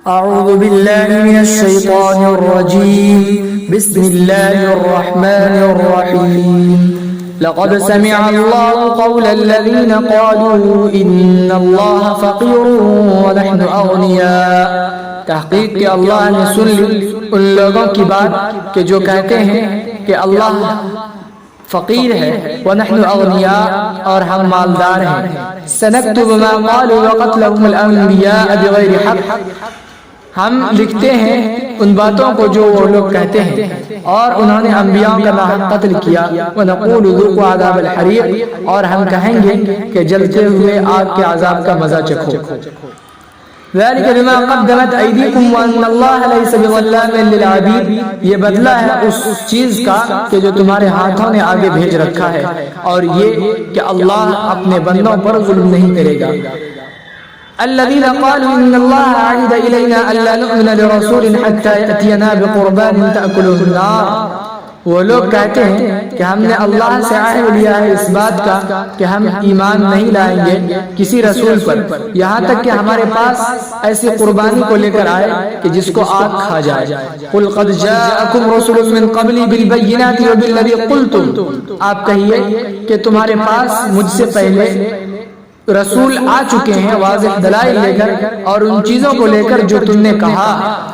أعوذ بالله من الشيطان الرجيم بسم الله الرحمن الرحيم لقد سمع الله قول الذين قالوا إن الله فقير ونحن أغنياء تحقیق کہ اللہ نے سن لی ان لوگوں کی بات کہ جو کہتے ہیں کہ اللہ فقیر ہے وَنَحْنُ أَغْنِيَاء اور ہم مالدار ہیں سَنَكْتُبُ مَا قَالُوا وَقَتْلَهُمُ الْأَنْبِيَاءَ بِغَيْرِ حَقٍّ ہم لکھتے ہیں ان باتوں کو جو وہ لوگ کہتے ہیں اور انہوں نے انبیاء کا ناحق قتل کیا وَنَقُولُ ذُوقُوا عَذَابَ الْحَرِيقِ اور ہم کہیں گے کہ جلتے ہوئے آگ کے عذاب کا مزہ چکھو ذَلِكَ بِمَا قَدَّمَتْ أَيْدِيكُمْ وَأَنَّ اللَّهَ لَيْسَ بِظَلَّامٍ لِّلْعَبِيدِ یہ بدلہ ہے اس چیز کا کہ جو تمہارے ہاتھوں نے آگے بھیج رکھا ہے اور یہ کہ اللہ اپنے بندوں پر ظلم نہیں کرے گا الذين قالوا إن الله عهد إلينا ألا نؤمن لرسول حتى يأتينا بقربان تأكله النار وہ لوگ کہتے ہیں کہ ہم نے اللہ سے عہد لیا ہے اس بات کا کہ ہم ایمان نہیں لائیں گے کسی رسول پر یہاں تک کہ ہمارے پاس ایسی قربانی کو لے کر آئے کہ جس کو آگ کھا جائے قل قد جاءكم رسل من قبلی بالبینات وبالذی قلتم آپ کہیے کہ تمہارے پاس مجھ سے پہلے رسول آ چکے ہیں واضح دلائل لے کر اور ان چیزوں کو لے کر جو تم نے کہا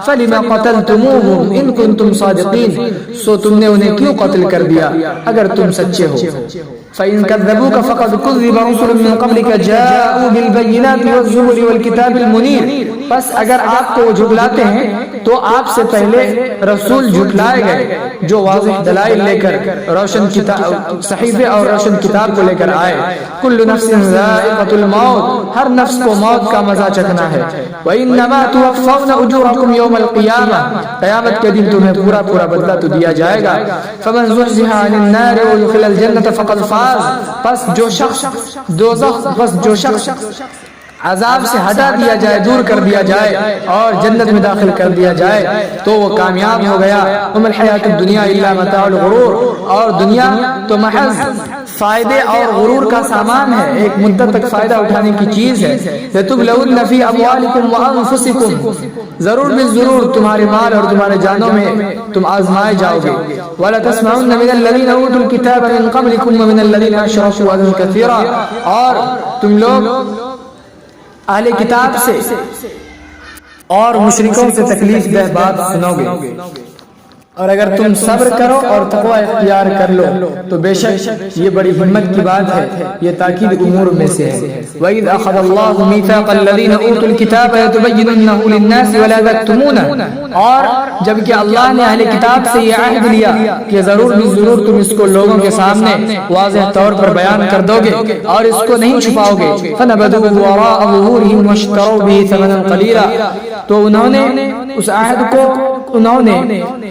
فَلِمَا قَتَلْتُمُوهُمْ إِن كُنتُمْ صَادِقِينَ سو تم نے انہیں کیوں قتل کر دیا اگر تم سچے ہو فَإِن كَذَّبُوكَ فَقَدْ كُذِّبَ رُسُلٌ مِّن قَبْلِكَ جَاءُوا بِالْبَيِّنَاتِ وَالزُّبُرِ وَالْكِتَابِ الْمُنِيرِ بس اگر آپ کو جھٹلاتے ہیں تو آپ سے پہلے رسول جھٹلائے گئے جو واضح دلائل لے کر روشن کتاب صحیفے اور روشن کتاب کو لے کر آئے كُلُّ نَفْسٍ ذَائِقَةُ الموت ہر نفس کو موت کا مزہ چکھنا ہے وَإِنَّمَا تُوَفَّوْنَ أُجُورَكُمْ يَوْمَ الْقِيَامَةِ قیامت کے دن تمہیں پورا پورا بدلہ تو دیا جائے گا فَمَنْ زُحْزِحَ عَنِ النَّارِ وَيُدْخِلَ الْجَنَّةَ فَقَدْ فَازَ پس جو شخص عذاب سے ہٹا دیا جائے دور کر دیا جائے اور جنت میں داخل کر دیا جائے تو وہ کامیاب ہو گیا وَمَا الْحَيَاةُ الدُّنْيَا إِلَّا مَتَاعُ الْغُرُورِ اور دنیا تو محض فائدے اور غرور کا سامان ہے ایک مدت تک فائدہ اٹھانے کی چیز ہے لَتُبْلَوُنَّ فِي أَمْوَالِكُمْ وَأَنفُسِكُمْ ضرور تمہارے مال اور تمہارے جانوں میں تم آزمائے جاؤ گے وَلَتَسْمَعُنَّ مِنَ الَّذِينَ أُوتُوا الْكِتَابَ مِن قَبْلِكُمْ وَمِنَ الَّذِينَ أَشْرَكُوا أَذًى كَثِيرًا اور تم لوگ اہل کتاب سے اور مشرکوں سے تکلیف دہ بات سنو گے اور اگر تم صبر کرو اور تقوی اختیار کر لو تو بے شک یہ بڑی ہمت کی بات ہے یہ تاکید امور میں سے ہے وَإِذْ أَخَذَ اللَّهُ مِيثَاقَ الَّذِينَ أُوتُوا الْكِتَابَ لَتُبَيِّنُنَّهُ لِلنَّاسِ وَلَا تَكْتُمُونَهُ اور جبکہ اللہ نے اہل کتاب سے یہ عہد لیا کہ ضرور تم اس کو لوگوں کے سامنے واضح طور پر بیان کر دو گے اور اس کو نہیں چھپاؤ گے فَنَبَذُوهُ وَرَاءَ ظُهُورِهِمْ وَاشْتَرَوْا بِهِ ثَمَنًا قَلِيلًا تو انہوں نے اس عہد کو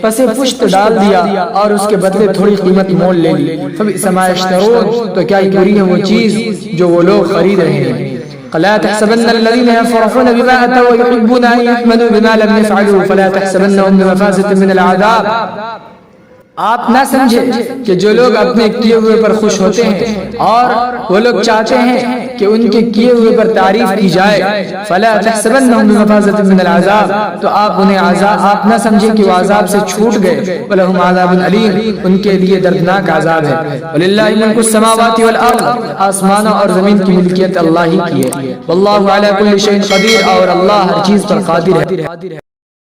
پس پشت ڈال دیا اور اس کے بدلے تھوڑی قیمت مول لے لی فبئس ما یشترون تو کیا بری ہے وہ چیز جو وہ لوگ خرید رہے ہیں لا تحسبن الذين يفرحون بما أتوا ويحبون أن يحمدوا بما لم يفعلوا فلا تحسبنهم بمفازة من العذاب آپ نہ سمجھے کہ جو لوگ اپنے کیے ہوئے پر خوش ہوتے ہیں اور وہ لوگ چاہتے ہیں کہ ان کے کیے ہوئے پر تعریف کی جائے فلا تحسبنهم بمفازة من العذاب تو آپ انہیں آپ نہ سمجھے کہ وہ عذاب سے چھوٹ گئے ولہم عذاب علیم ان کے لیے دردناک عذاب ہے وللہ ملک السماوات والارض آسمانوں اور زمین کی ملکیت اللہ ہی کی ہے واللہ علی کل شیء قدیر اور اللہ ہر چیز پر قادر ہے